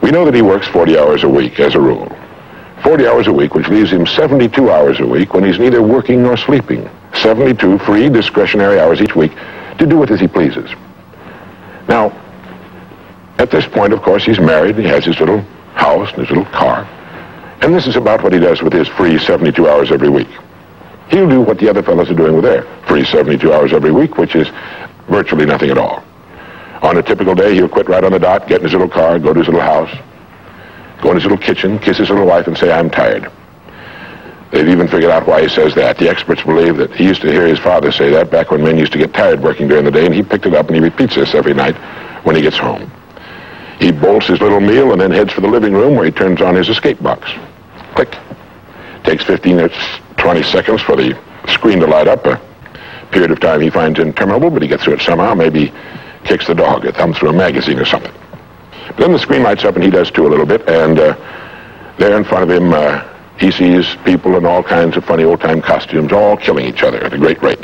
We know that he works 40 hours a week as a rule. 40 hours a week, which leaves him 72 hours a week when he's neither working nor sleeping. 72 free discretionary hours each week to do with as he pleases. Now, at this point, of course, he's married, he has his little house and his little car, and this is about what he does with his free 72 hours every week. He'll do what the other fellows are doing with their free 72 hours every week, which is virtually nothing at all. On a typical day, he'll quit right on the dot, get in his little car, go to his little house, go in his little kitchen, kiss his little wife, and say, "I'm tired." They've even figured out why he says that. The experts believe that he used to hear his father say that back when men used to get tired working during the day, and he picked it up and he repeats this every night when he gets home. He bolts his little meal and then heads for the living room where he turns on his escape box. Click. Takes 15 or 20 seconds for the screen to light up, a period of time he finds interminable, but he gets through it somehow. Maybe kicks the dog, or thumb through a magazine or something. But then the screen lights up and he does too a little bit, and there in front of him he sees people in all kinds of funny old-time costumes all killing each other at a great rate.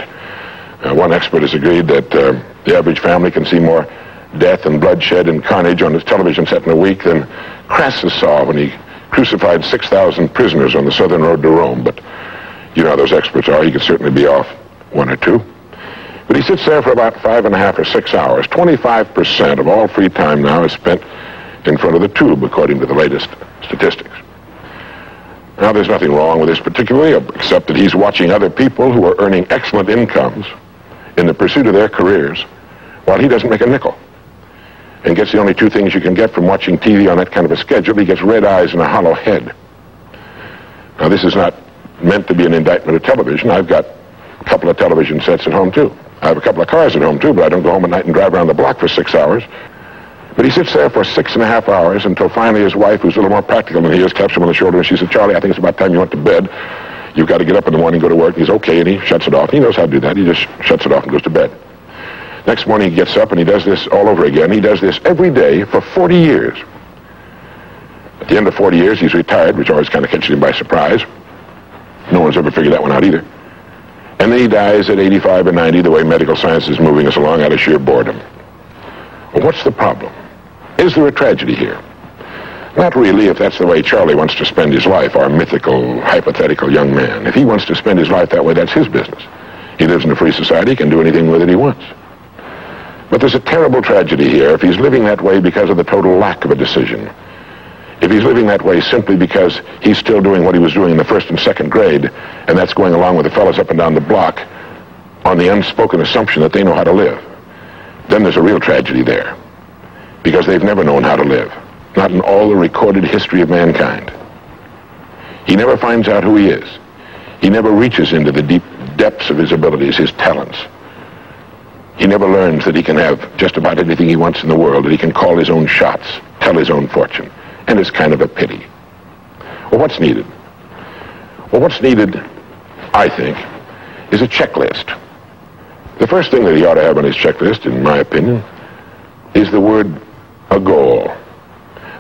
One expert has agreed that the average family can see more death and bloodshed and carnage on his television set in a week than Crassus saw when he crucified 6,000 prisoners on the southern road to Rome. But you know how those experts are. He could certainly be off one or two. But he sits there for about 5.5 or 6 hours. 25% of all free time now is spent in front of the tube, according to the latest statistics. Now, there's nothing wrong with this particularly, except that he's watching other people who are earning excellent incomes in the pursuit of their careers, while he doesn't make a nickel. And gets the only two things you can get from watching TV on that kind of a schedule. He gets red eyes and a hollow head. Now, this is not meant to be an indictment of television. I've got a couple of television sets at home, too. I have a couple of cars at home, too, but I don't go home at night and drive around the block for 6 hours. But he sits there for 6.5 hours until finally his wife, who's a little more practical than he is, claps him on the shoulder and she says, "Charlie, I think it's about time you went to bed. You've got to get up in the morning and go to work." And he's okay, and he shuts it off. He knows how to do that. He just shuts it off and goes to bed. Next morning he gets up and he does this all over again. He does this every day for 40 years. At the end of 40 years, he's retired, which always kind of catches him by surprise. No one's ever figured that one out either. And then he dies at 85 or 90, the way medical science is moving us along, out of sheer boredom. Well, what's the problem? Is there a tragedy here? Not really, if that's the way Charlie wants to spend his life, our mythical, hypothetical young man. If he wants to spend his life that way, that's his business. He lives in a free society, he can do anything with it he wants. But there's a terrible tragedy here if he's living that way because of the total lack of a decision. If he's living that way simply because he's still doing what he was doing in the first and second grade, and that's going along with the fellows up and down the block on the unspoken assumption that they know how to live, then there's a real tragedy there. Because they've never known how to live. Not in all the recorded history of mankind. He never finds out who he is. He never reaches into the deep depths of his abilities, his talents. He never learns that he can have just about anything he wants in the world, that he can call his own shots, tell his own fortune. And it's kind of a pity. Well, what's needed? Well, what's needed, I think, is a checklist. The first thing that he ought to have on his checklist, in my opinion, is the word a goal.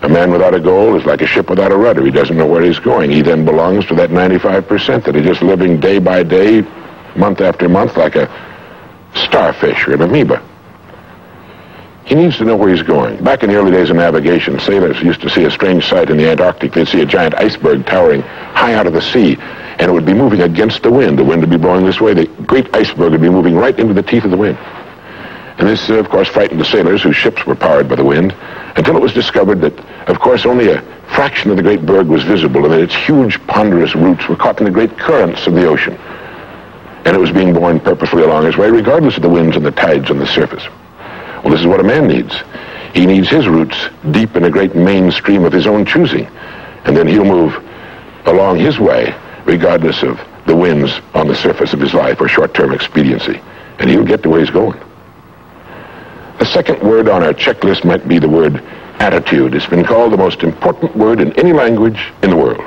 A man without a goal is like a ship without a rudder. He doesn't know where he's going. He then belongs to that 95% that are just living day by day, month after month, like a starfish or an amoeba. He needs to know where he's going. Back in the early days of navigation, sailors used to see a strange sight in the Antarctic. They'd see a giant iceberg towering high out of the sea, and it would be moving against the wind. The wind would be blowing this way. The great iceberg would be moving right into the teeth of the wind. And this, of course, frightened the sailors whose ships were powered by the wind, until it was discovered that, of course, only a fraction of the great berg was visible, and that its huge, ponderous roots were caught in the great currents of the ocean. And it was being borne purposely along its way, regardless of the winds and the tides on the surface. Well, this is what a man needs. He needs his roots deep in a great main stream of his own choosing, and then he'll move along his way, regardless of the winds on the surface of his life or short-term expediency, and he'll get to where he's going. The second word on our checklist might be the word attitude. It's been called the most important word in any language in the world,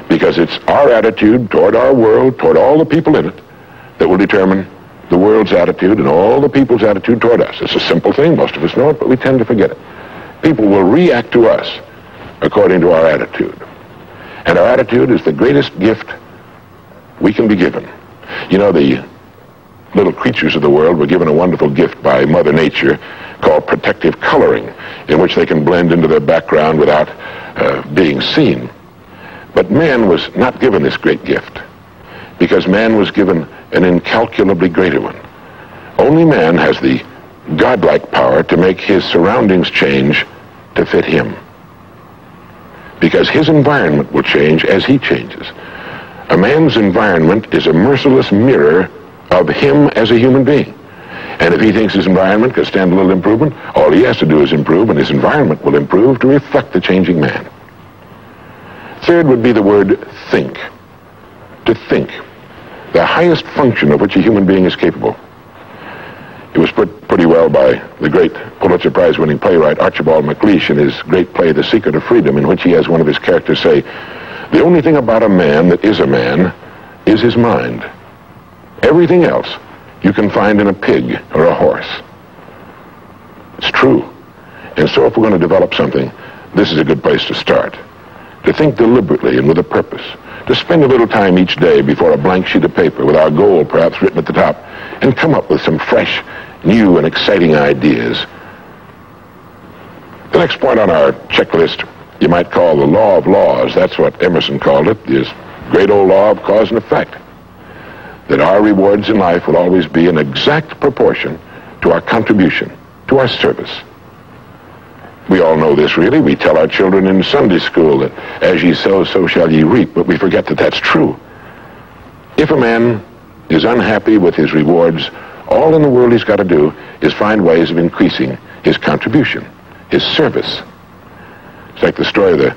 because it's our attitude toward our world, toward all the people in it, that will determine the world's attitude and all the people's attitude toward us. It's a simple thing. Most of us know it, but we tend to forget it. People will react to us according to our attitude. And our attitude is the greatest gift we can be given. You know, the little creatures of the world were given a wonderful gift by Mother Nature called protective coloring, in which they can blend into their background without being seen. But man was not given this great gift, because man was given an incalculably greater one. Only man has the godlike power to make his surroundings change to fit him, because his environment will change as he changes. A man's environment is a merciless mirror of him as a human being. And if he thinks his environment can stand a little improvement, all he has to do is improve, and his environment will improve to reflect the changing man. Third would be the word think. To think. The highest function of which a human being is capable. It was put pretty well by the great Pulitzer Prize-winning playwright Archibald MacLeish in his great play, The Secret of Freedom, in which he has one of his characters say, "The only thing about a man that is a man is his mind. Everything else you can find in a pig or a horse." It's true. And so if we're going to develop something, this is a good place to start. To think deliberately and with a purpose. To spend a little time each day before a blank sheet of paper with our goal perhaps written at the top, and come up with some fresh, new, and exciting ideas. The next point on our checklist you might call the law of laws. That's what Emerson called it, this great old law of cause and effect. That our rewards in life will always be in exact proportion to our contribution, to our service. We all know this, really. We tell our children in Sunday school that as ye sow, so shall ye reap, but we forget that that's true. If a man is unhappy with his rewards, all in the world he's got to do is find ways of increasing his contribution, his service. It's like the story of the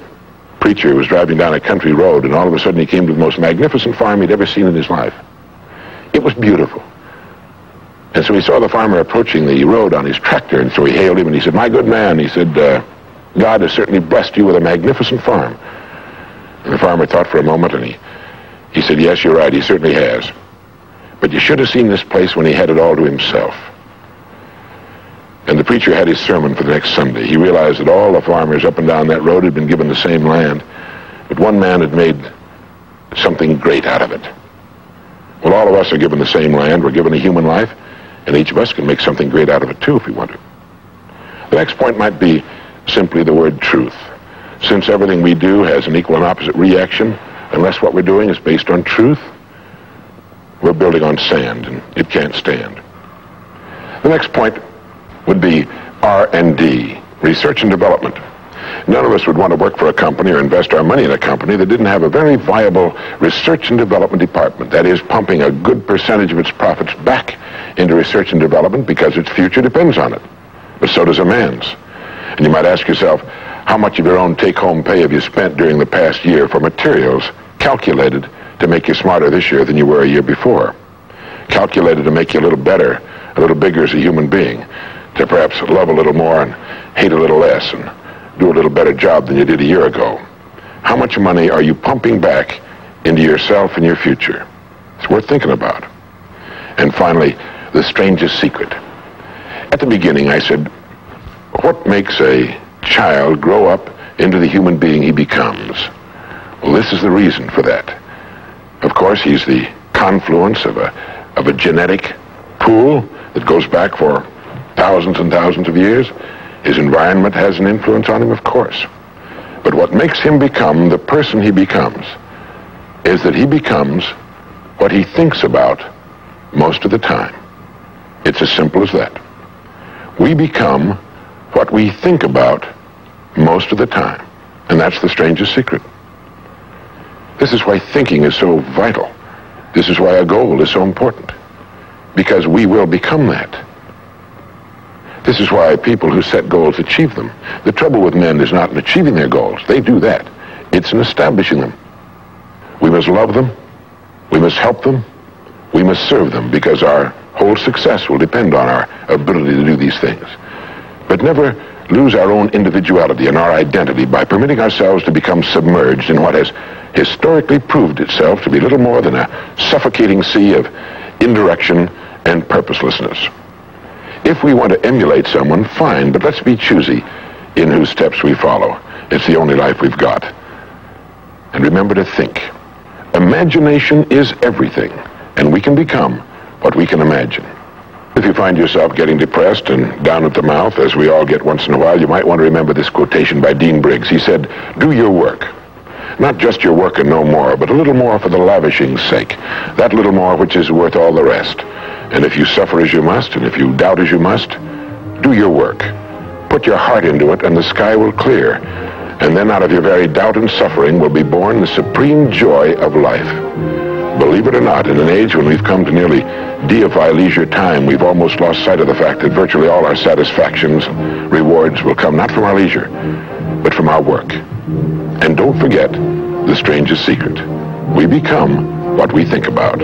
preacher who was driving down a country road, and all of a sudden he came to the most magnificent farm he'd ever seen in his life. It was beautiful. And so he saw the farmer approaching the road on his tractor, and so he hailed him, and he said, "My good man," he said, "God has certainly blessed you with a magnificent farm." And the farmer thought for a moment, and he said, "Yes, you're right, he certainly has. But you should have seen this place when he had it all to himself." And the preacher had his sermon for the next Sunday. He realized that all the farmers up and down that road had been given the same land, but one man had made something great out of it. Well, all of us are given the same land. We're given a human life, and each of us can make something great out of it too if we want to. The next point might be simply the word truth. Since everything we do has an equal and opposite reaction, unless what we're doing is based on truth, we're building on sand, and it can't stand. The next point would be R&D, research and development. None of us would want to work for a company or invest our money in a company that didn't have a very viable research and development department. That is, pumping a good percentage of its profits back into research and development because its future depends on it. But so does a man's. And you might ask yourself, how much of your own take-home pay have you spent during the past year for materials calculated to make you smarter this year than you were a year before? Calculated to make you a little better, a little bigger as a human being, to perhaps love a little more and hate a little less and do a little better job than you did a year ago. How much money are you pumping back into yourself and your future? It's worth thinking about. And finally, the strangest secret. At the beginning, I said, what makes a child grow up into the human being he becomes? Well, this is the reason for that. Of course, he's the confluence of a genetic pool that goes back for thousands and thousands of years. His environment has an influence on him, of course. But what makes him become the person he becomes is that he becomes what he thinks about most of the time. It's as simple as that. We become what we think about most of the time. And that's the strangest secret. This is why thinking is so vital. This is why a goal is so important. Because we will become that. This is why people who set goals achieve them. The trouble with men is not in achieving their goals. They do that. It's in establishing them. We must love them. We must help them. We must serve them, because our whole success will depend on our ability to do these things. But never lose our own individuality and our identity by permitting ourselves to become submerged in what has historically proved itself to be little more than a suffocating sea of indirection and purposelessness. If we want to emulate someone, fine, but let's be choosy in whose steps we follow. It's the only life we've got. And remember to think. Imagination is everything, and we can become what we can imagine. If you find yourself getting depressed and down at the mouth, as we all get once in a while, you might want to remember this quotation by Dean Briggs. He said, "Do your work. Not just your work and no more, but a little more for the lavishing's sake. That little more which is worth all the rest. And if you suffer as you must, and if you doubt as you must, do your work. Put your heart into it, and the sky will clear. And then out of your very doubt and suffering will be born the supreme joy of life." Believe it or not, in an age when we've come to nearly deify leisure time, we've almost lost sight of the fact that virtually all our satisfactions, rewards will come not from our leisure, but from our work. And don't forget the strangest secret. We become what we think about.